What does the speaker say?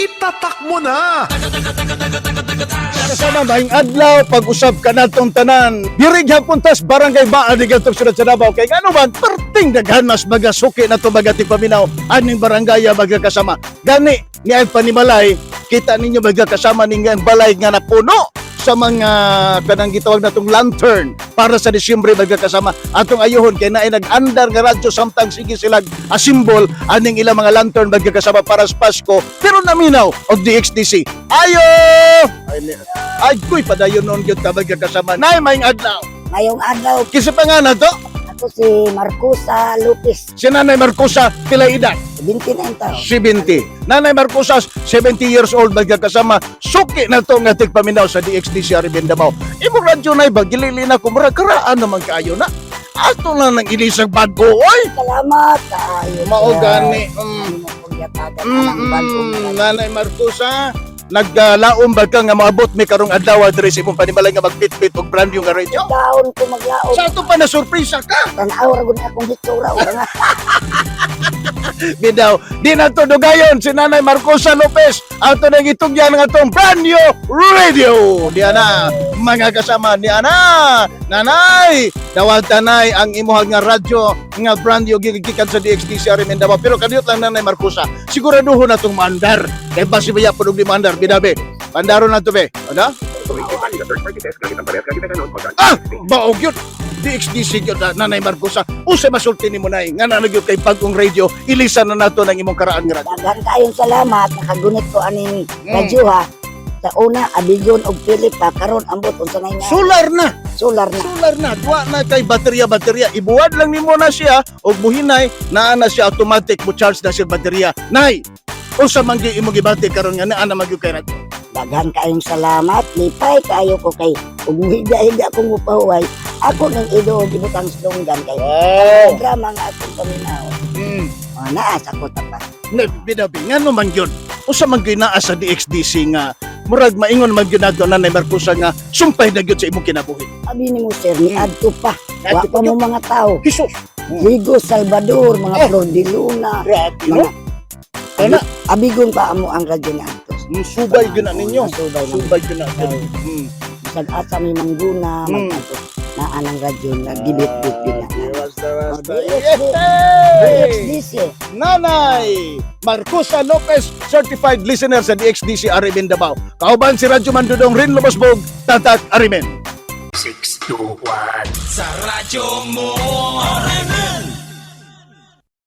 itatak mo na! Kasama maing adlaw pag-usab ka natong tanan. Diri gyapon tas barangay Baal di gatong siyudad sa Davao kay ngano man perting daghan mas magasuki na to bagati paminaw aning barangay magkasama. Gani ni ay panimalay kita ninyo magkasama ning balay nga napuno sa mga kanang gitawag natong lantern para sa Disyembre magkasama atong ayuhon kay naay nag-andar nga radyo samtang sige sila asimbol aning ilang mga lantern magkasama para sa Pasko pero naminaw og DXDC. Ayo! Ay kuy padayon noon gyud ka magkasama. Nay maing adlaw. Ngayong adlaw, Kisa pa nga na to? ako si Marcusa Lopez, Si Nanay Marcusa pila edad? 29 taon. 70. Nanay Marcusa 70 years old magkasama. Suki na to nga tigpaminaw sa DXDC Ariben Davao. Imong radyo nay bagilili na ko murag karaan naman kaayo na. Ato lang nang ilisag bad boy. Salamat kaayo. Mao gani. Nanay Marcusa naglaom ba ka nga maabot mi karong adlaw diri sa imong panimalay nga magbitbit og brand new nga radio? Daon ko maglaom. Sa ato pa na surpresa ka. Tanaw ra gud akong hitsura o nga. Bidaw, di na to dugayon si Nanay Marcusa Lopez. Ato nang itugyan nga tong brand new radio. Diya na, mga kasama niya na. Nanay, dawat tanay ang imuhag nga radyo nga brand new gigikan sa DXDC Arimen Davao. Pero kaniyot lang Nanay Marcusa, siguraduho na tong mandar. Kaya ba si Baya po di mandar, bidabe. Pandaro na to be. Ano? Ah! Baog yun! DXDC yun, Nanay Marcusa. Usay masulti ni mo na nga nangyod kay bagong radio. Ilisan na nato ng imong karaan nga radyo. Daghan kayong salamat nakagunit ko aning radyo ha. Sa una abigon og pilit pa karon ambot unsa nay nga Solar na! solar na. Solar na! Duwa na kay baterya. Ibuwad lang nimo na siya o buhinay naa na siya automatic mo charge na siya baterya. Nay! Usa man gyud imong gibati karon nga naa na magyud kay radyo. Daghan kayong salamat, lipay kayo ko kay ug higa akong upahuway. Ako nang idog ibutang slunggan kay Wow! drama nga akong paminaw. Naa sa ko pa. Bidabi, nga naman yun. Usa man gyud naa sa DXDC nga murag maingon man gyud nato Nanay Marcusa nga sumpay na gyud sa imong kinabuhi. Abi nimo sir ni adto pa. Wa Adto pa pa mo mga tao. Jesus! Rigo Salvador, mga Flor de Luna. Grabe Mga no? Ana, abigon pa amo ang radyo ni Antos. subay gyud na ninyo. Subay na. Subay gyud na. Bisag asa mi mangguna, magkato na anang radyo na gibit-bit din na. DXDC. Nanay Marcusa Lopez, certified listener sa DXDC Arimen Davao. Kauban si Radyo Mandudong Rin Lubosbog, Tatak Arimen. 621 sa radyo mo, Arimen!